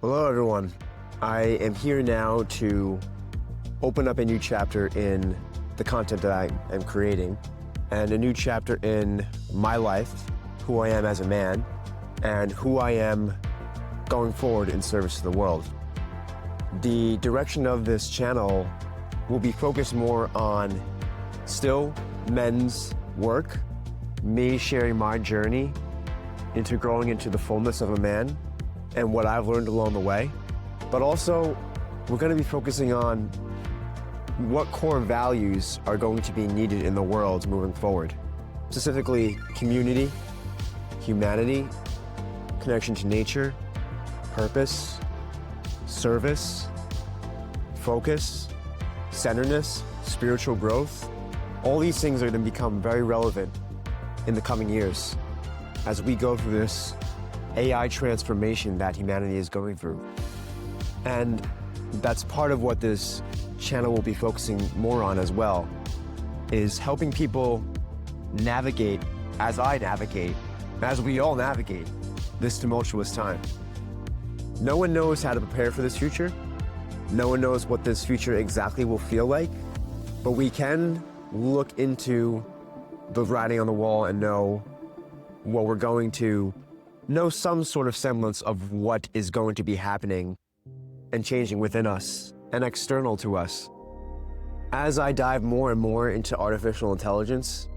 Hello, everyone. I am here now to open up a new chapter in the content that I am creating, and a new chapter in my life, who I am as a man, and who I am going forward in service to the world. The direction of this channel will be focused more on still men's work, me sharing my journey into growing into the fullness of a man and what I've learned along the way. But also, we're going to be focusing on what core values are going to be needed in the world moving forward. Specifically, community, humanity, connection to nature, purpose, service, focus, centeredness, spiritual growth. All these things are going to become very relevant in the coming years as we go through this AI transformation that humanity is going through. And that's part of what this channel will be focusing more on as well, is helping people navigate, as I navigate, as we all navigate, this tumultuous time. No one knows how to prepare for this future. No one knows what this future exactly will feel like, but we can look into the writing on the wall and know what we're going to know, some sort of semblance of what is going to be happening and changing within us and external to us. As I dive more and more into artificial intelligence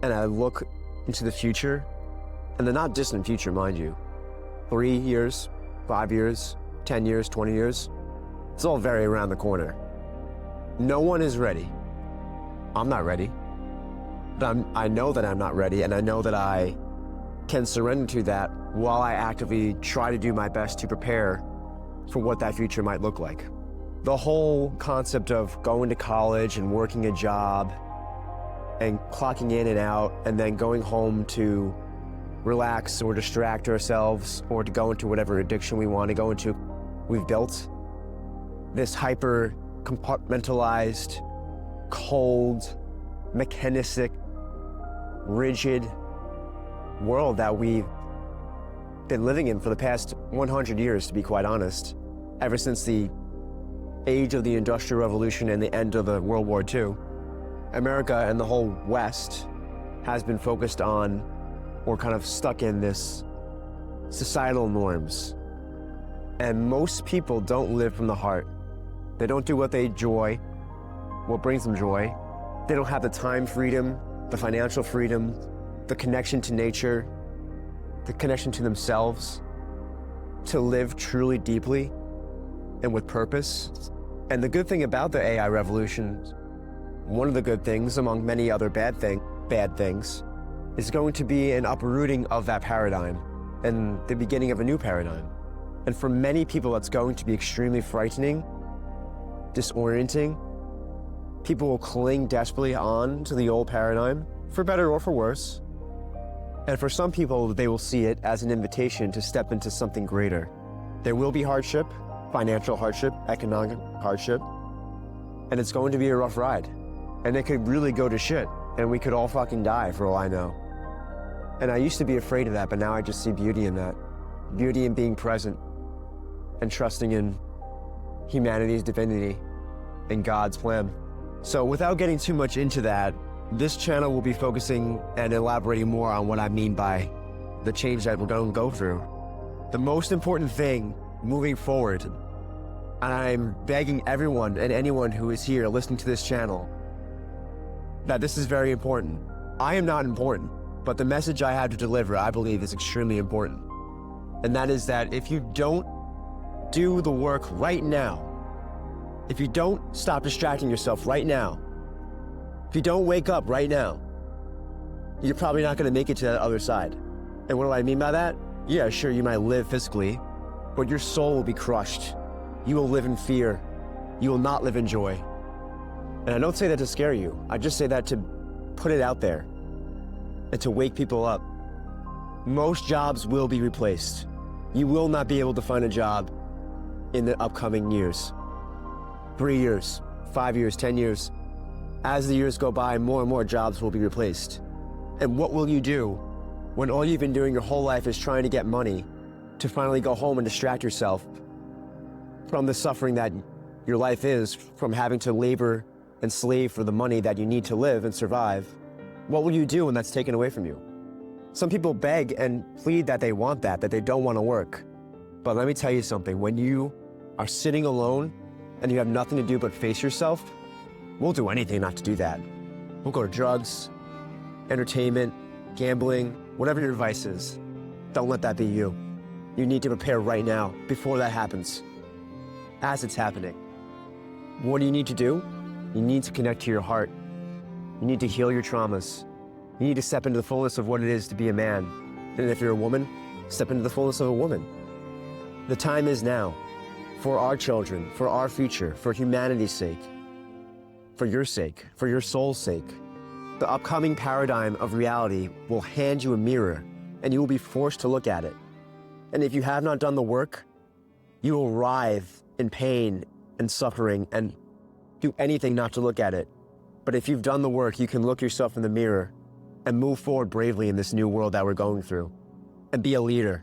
and I look into the future, and the not distant future, mind you, 3 years, 5 years, 10 years, 20 years, it's all very around the corner. No one is ready. I'm not ready. But I know that I'm not ready, and I know that I can surrender to that while I actively try to do my best to prepare for what that future might look like. The whole concept of going to college and working a job and clocking in and out and then going home to relax or distract ourselves or to go into whatever addiction we want to go into, we've built this hyper compartmentalized, cold, mechanistic, rigid world that we've been living in for the past 100 years, to be quite honest, ever since the age of the Industrial Revolution and the end of the World War II. America and the whole West has been focused on, or kind of stuck in, this societal norms. And most people don't live from the heart. They don't do what they enjoy, what brings them joy. They don't have the time freedom, the financial freedom, the connection to nature, the connection to themselves, to live truly deeply and with purpose. And the good thing about the AI revolution, one of the good things among many other bad things, is going to be an uprooting of that paradigm and the beginning of a new paradigm. And for many people, that's going to be extremely frightening, disorienting. People will cling desperately on to the old paradigm, for better or for worse. And for some people, they will see it as an invitation to step into something greater. There will be hardship, financial hardship, economic hardship, and it's going to be a rough ride. And it could really go to shit, and we could all fucking die for all I know. And I used to be afraid of that, but now I just see beauty in that. Beauty in being present and trusting in humanity's divinity and God's plan. So without getting too much into that, this channel will be focusing and elaborating more on what I mean by the change that we're going to go through. The most important thing moving forward, and I'm begging everyone and anyone who is here listening to this channel, that this is very important. I am not important, but the message I have to deliver, I believe, is extremely important. And that is that if you don't do the work right now, if you don't stop distracting yourself right now, if you don't wake up right now, you're probably not going to make it to that other side. And what do I mean by that? Yeah, sure, you might live physically, but your soul will be crushed. You will live in fear. You will not live in joy. And I don't say that to scare you. I just say that to put it out there and to wake people up. Most jobs will be replaced. You will not be able to find a job in the upcoming years. 3 years, 5 years, 10 years. As the years go by, more and more jobs will be replaced. And what will you do when all you've been doing your whole life is trying to get money to finally go home and distract yourself from the suffering that your life is, from having to labor and slave for the money that you need to live and survive, what will you do when that's taken away from you? Some people beg and plead that they want that they don't want to work. But let me tell you something, when you are sitting alone and you have nothing to do but face yourself, we'll do anything not to do that. We'll go to drugs, entertainment, gambling, whatever your vice is. Don't let that be you. You need to prepare right now, before that happens, as it's happening. What do you need to do? You need to connect to your heart. You need to heal your traumas. You need to step into the fullness of what it is to be a man. And if you're a woman, step into the fullness of a woman. The time is now, for our children, for our future, for humanity's sake, for your soul's sake. The upcoming paradigm of reality will hand you a mirror, and you will be forced to look at it. And if you have not done the work, you will writhe in pain and suffering and do anything not to look at it. But if you've done the work, you can look yourself in the mirror and move forward bravely in this new world that we're going through, and be a leader,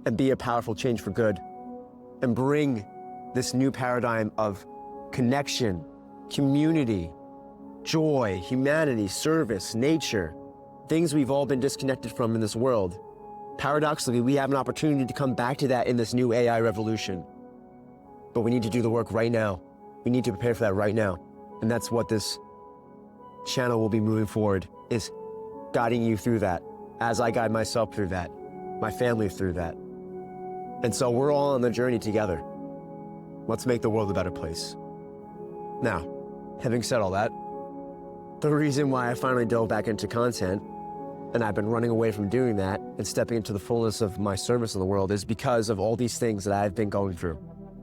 and be a powerful change for good, and bring this new paradigm of connection, community, joy, humanity, service, nature, things we've all been disconnected from in this world. Paradoxically, we have an opportunity to come back to that in this new AI revolution. But we need to do the work right now. We need to prepare for that right now. And that's what this channel will be moving forward, is guiding you through that, as I guide myself through that, my family through that. And so we're all on the journey together. Let's make the world a better place. Now, having said all that, the reason why I finally dove back into content, and I've been running away from doing that and stepping into the fullness of my service in the world, is because of all these things that I've been going through.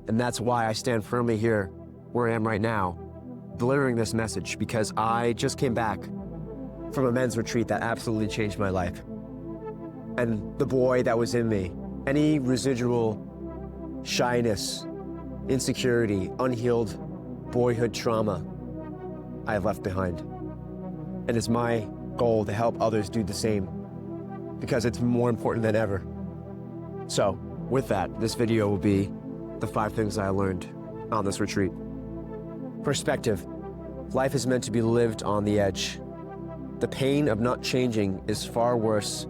And that's why I stand firmly here, where I am right now, delivering this message, because I just came back from a men's retreat that absolutely changed my life. And the boy that was in me, any residual shyness, insecurity, unhealed boyhood trauma, I have left behind. And it's my goal to help others do the same, because it's more important than ever. So, with that, this video will be the 5 things I learned on this retreat. Perspective. Life is meant to be lived on the edge. The pain of not changing is far worse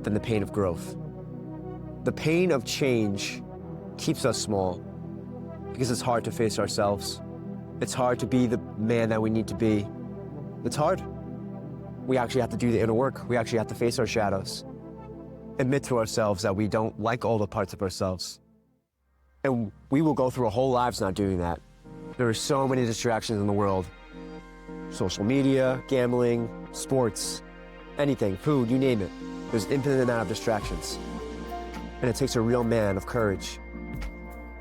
than the pain of growth. The pain of change keeps us small because it's hard to face ourselves. It's hard to be the man that we need to be. It's hard. We actually have to do the inner work. We actually have to face our shadows. Admit to ourselves that we don't like all the parts of ourselves. And we will go through our whole lives not doing that. There are so many distractions in the world. Social media, gambling, sports, anything, food, you name it. There's an infinite amount of distractions. And it takes a real man of courage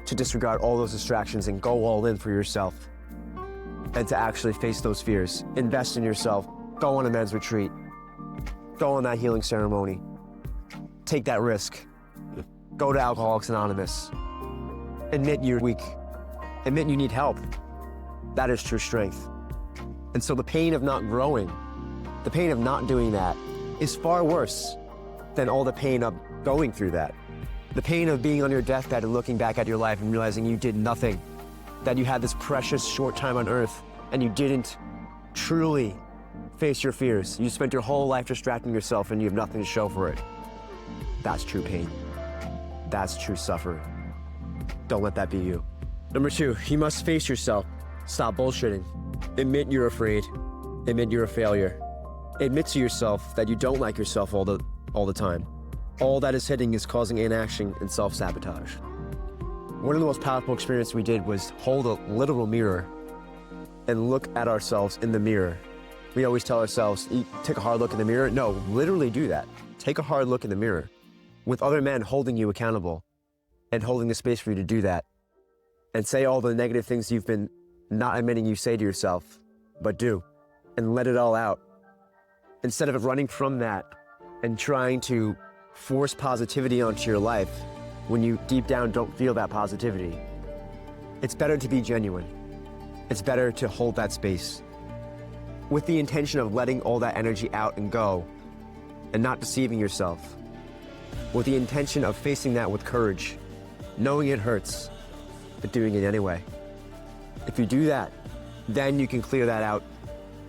to disregard all those distractions and go all in for yourself. And to actually face those fears. Invest in yourself. Go on a men's retreat. Go on that healing ceremony. Take that risk. Go to Alcoholics Anonymous. Admit you're weak. Admit you need help. That is true strength. And so the pain of not growing, the pain of not doing that, is far worse than all the pain of going through that. The pain of being on your deathbed and looking back at your life and realizing you did nothing, that you had this precious short time on earth and you didn't truly face your fears. You spent your whole life distracting yourself and you have nothing to show for it. That's true pain. That's true suffering. Don't let that be you. Number 2, you must face yourself. Stop bullshitting. Admit you're afraid. Admit you're a failure. Admit to yourself that you don't like yourself all the time. All that is hitting is causing inaction and self-sabotage. One of the most powerful experiences we did was hold a literal mirror and look at ourselves in the mirror. We always tell ourselves, take a hard look in the mirror. No, literally do that. Take a hard look in the mirror with other men holding you accountable and holding the space for you to do that. And say all the negative things you've been not admitting you say to yourself, but do, and let it all out. Instead of running from that and trying to force positivity onto your life when you deep down don't feel that positivity. It's better to be genuine. It's better to hold that space with the intention of letting all that energy out and go and not deceiving yourself, with the intention of facing that with courage, knowing it hurts, but doing it anyway. If you do that, then you can clear that out,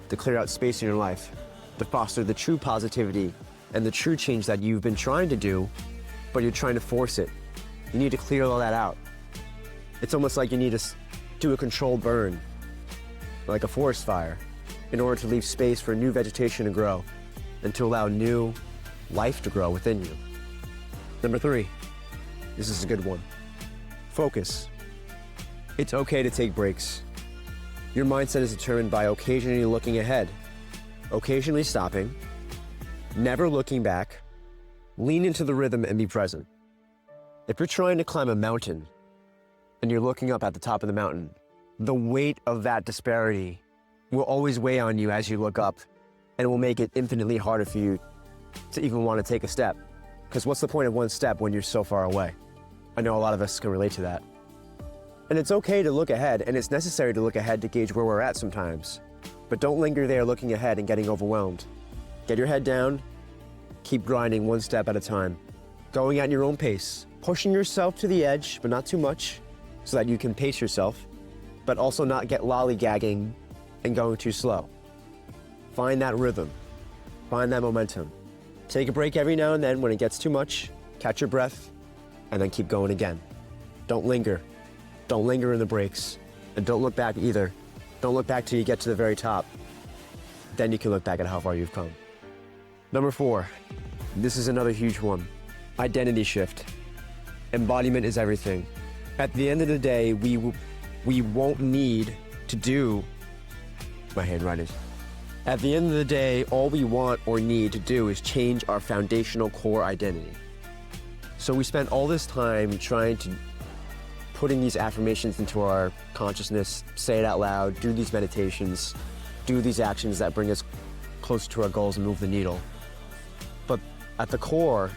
to clear out space in your life, to foster the true positivity and the true change that you've been trying to do, but you're trying to force it. You need to clear all that out. It's almost like you need to do a controlled burn, like a forest fire, in order to leave space for new vegetation to grow and to allow new life to grow within you. Number 3, this is a good one. Focus. It's okay to take breaks. Your mindset is determined by occasionally looking ahead, occasionally stopping, never looking back. Lean into the rhythm and be present. If you're trying to climb a mountain and you're looking up at the top of the mountain, the weight of that disparity will always weigh on you as you look up, and it will make it infinitely harder for you to even want to take a step. Because what's the point of one step when you're so far away? I know a lot of us can relate to that. And it's okay to look ahead, and it's necessary to look ahead to gauge where we're at sometimes. But don't linger there looking ahead and getting overwhelmed. Get your head down, keep grinding one step at a time, going at your own pace, pushing yourself to the edge, but not too much, so that you can pace yourself, but also not get lollygagging and going too slow. Find that rhythm, find that momentum. Take a break every now and then when it gets too much, catch your breath, and then keep going again. Don't linger. Don't linger in the breaks, and don't look back either. Don't look back till you get to the very top. Then you can look back at how far you've come. Number 4, this is another huge one. Identity shift. Embodiment is everything. At the end of the day, we won't need to do, my handwriting. At the end of the day, all we want or need to do is change our foundational core identity. So we spent all this time trying to putting these affirmations into our consciousness, say it out loud, do these meditations, do these actions that bring us closer to our goals and move the needle. But at the core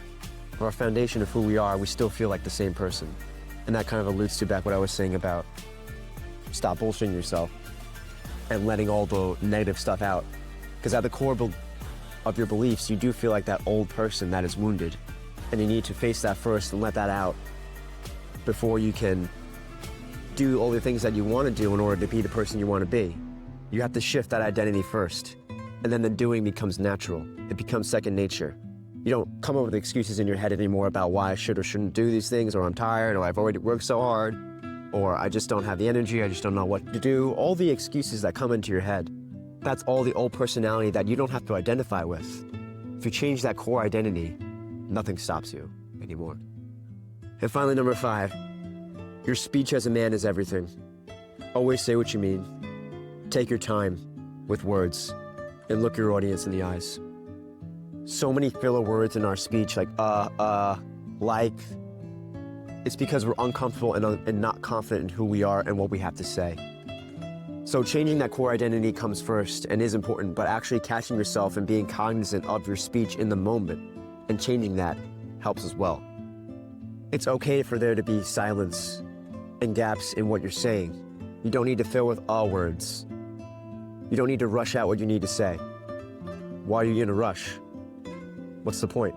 of our foundation of who we are, we still feel like the same person. And that kind of alludes to back what I was saying about stop bullshitting yourself and letting all the negative stuff out. Because at the core of your beliefs, you do feel like that old person that is wounded. And you need to face that first and let that out before you can do all the things that you want to do in order to be the person you want to be. You have to shift that identity first, and then the doing becomes natural. It becomes second nature. You don't come up with excuses in your head anymore about why I should or shouldn't do these things, or I'm tired, or I've already worked so hard, or I just don't have the energy, I just don't know what to do. All the excuses that come into your head, that's all the old personality that you don't have to identify with. If you change that core identity, nothing stops you anymore. And finally, number 5, your speech as a man is everything. Always say what you mean. Take your time with words and look your audience in the eyes. So many filler words in our speech, like, like. It's because we're uncomfortable and not confident in who we are and what we have to say. So changing that core identity comes first and is important, but actually catching yourself and being cognizant of your speech in the moment and changing that helps as well. It's okay for there to be silence and gaps in what you're saying. You don't need to fill with all words. You don't need to rush out what you need to say. Why are you in a rush? What's the point?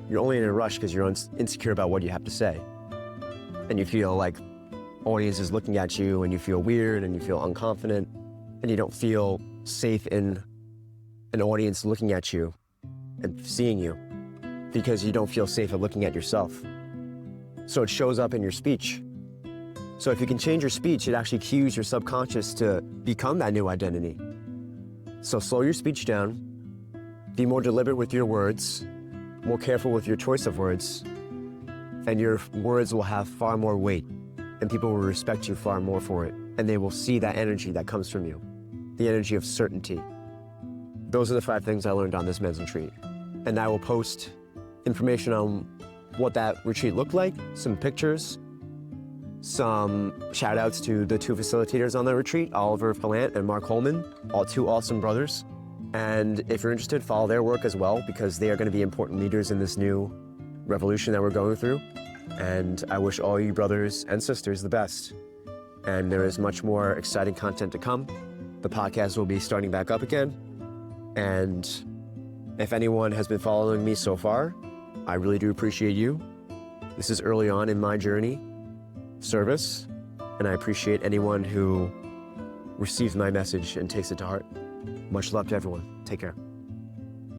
You're only in a rush because you're insecure about what you have to say. And you feel like audience is looking at you and you feel weird and you feel unconfident and you don't feel safe in an audience looking at you and seeing you because you don't feel safe at looking at yourself. So it shows up in your speech. So if you can change your speech, it actually cues your subconscious to become that new identity. So slow your speech down, be more deliberate with your words, more careful with your choice of words, and your words will have far more weight, and people will respect you far more for it, and they will see that energy that comes from you, the energy of certainty. Those are the 5 things I learned on this men's retreat. And I will post information on what that retreat looked like, some pictures, some shout outs to the 2 facilitators on the retreat, Oliver Palant and Mark Holman, all 2 awesome brothers. And if you're interested, follow their work as well, because they are going to be important leaders in this new revolution that we're going through. And I wish all you brothers and sisters the best. And there is much more exciting content to come. The podcast will be starting back up again. And if anyone has been following me so far, I really do appreciate you. This is early on in my journey, service, and I appreciate anyone who receives my message and takes it to heart. Much love to everyone. Take care.